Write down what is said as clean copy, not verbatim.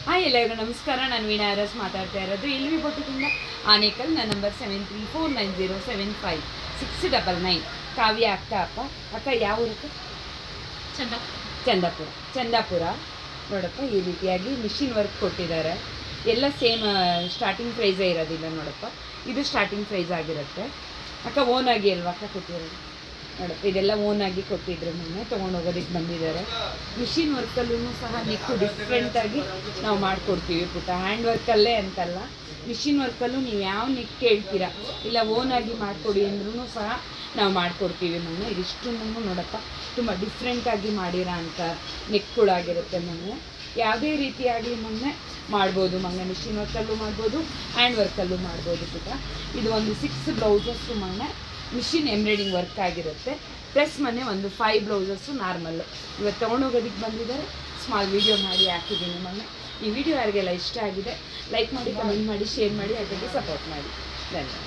Hi ಎಲ್ಲರಿಗೂ ನಮಸ್ಕಾರ. ನಾನು ವೀಣಾ ಅರಸ್ ಮಾತಾಡ್ತಾ ಇರೋದು ಎಲ್ವಿ ಬೊಟ್ಟಿಂದ ಆನೇಕಲ್. ನನ್ನ ನಂಬರ್ 7349075699. ಕಾವ್ಯ ಅಕ್ಕ ಅಕ್ಕ ಯಾವ ಊರಕ್ಕೆ? ಚಂದಾಪುರ ನೋಡಪ್ಪ. ಈ ರೀತಿಯಾಗಿ ಮಿಷಿನ್ ವರ್ಕ್ ಕೊಟ್ಟಿದ್ದಾರೆ. ಎಲ್ಲ ಸೇಮ್ ಸ್ಟಾರ್ಟಿಂಗ್ ಪ್ರೈಸೇ ಇರೋದಿಲ್ಲ ನೋಡಪ್ಪ. ಇದು ಸ್ಟಾರ್ಟಿಂಗ್ ಪ್ರೈಸ್ ಆಗಿರುತ್ತೆ ಅಕ್ಕ. ಓನಾಗಿ ಅಲ್ವಾ ಅಕ್ಕ ಕೊಟ್ಟಿರೋದು? ನೋಡಪ್ಪ, ಇದೆಲ್ಲ ಓನಾಗಿ ಕೊಟ್ಟಿದ್ರು. ಮೊನ್ನೆ ತೊಗೊಂಡೋಗೋದಕ್ಕೆ ಬಂದಿದ್ದಾರೆ. ಮಿಷಿನ್ ವರ್ಕಲ್ಲೂ ಸಹ ನೆಕ್ಕು ಡಿಫ್ರೆಂಟಾಗಿ ನಾವು ಮಾಡಿಕೊಡ್ತೀವಿ ಪುಟ್ಟ. ಹ್ಯಾಂಡ್ ವರ್ಕಲ್ಲೇ ಅಂತಲ್ಲ, ಮಿಷಿನ್ ವರ್ಕಲ್ಲೂ ನೀವು ಯಾವ ನೆಕ್ ಕೇಳ್ತೀರಾ ಇಲ್ಲ ಓನಾಗಿ ಮಾಡಿಕೊಡಿ ಅಂದ್ರೂ ಸಹ ನಾವು ಮಾಡಿಕೊಡ್ತೀವಿ. ಮೊನ್ನೆ ಇದಿಷ್ಟನ್ನು ನೋಡಪ್ಪ ತುಂಬ ಡಿಫ್ರೆಂಟಾಗಿ ಮಾಡಿರೋ ಅಂಥ ನೆಕ್ಗಳಾಗಿರುತ್ತೆ. ಮೊನ್ನೆ ಯಾವುದೇ ರೀತಿಯಾಗಿ ಮೊನ್ನೆ ಮಾಡ್ಬೋದು. ಮೊನ್ನೆ ಮಿಷಿನ್ ವರ್ಕಲ್ಲೂ ಮಾಡ್ಬೋದು, ಹ್ಯಾಂಡ್ ವರ್ಕಲ್ಲೂ ಮಾಡ್ಬೋದು ಪುಟ್ಟ. ಇದು ಒಂದು 6 ಬ್ಲೌಸಸ್ಸು ಮೊನ್ನೆ ಮಿಷಿನ್ ಎಂಬ್ರಾಯ್ಡಿಂಗ್ ವರ್ಕ್ ಆಗಿರುತ್ತೆ. ಪ್ಲಸ್ ಮೊನ್ನೆ ಒಂದು 5 ಬ್ಲೌಸಸ್ಸು ನಾರ್ಮಲ್ಲು ಇವತ್ತು ತೊಗೊಂಡೋಗೋದಕ್ಕೆ ಬಂದಿದ್ದಾರೆ. ಸ್ಮಾಲ್ ವೀಡಿಯೋ ಮಾಡಿ ಹಾಕಿದ್ದೀನಿ ಮೊನ್ನೆ. ಈ ವಿಡಿಯೋ ಯಾರಿಗೆಲ್ಲ ಇಷ್ಟ ಆಗಿದೆ ಲೈಕ್ ಮಾಡಿ, ಕಮೆಂಟ್ ಮಾಡಿ, ಶೇರ್ ಮಾಡಿ, ಅದಕ್ಕೆ ಸಪೋರ್ಟ್ ಮಾಡಿ. ಧನ್ಯವಾದ.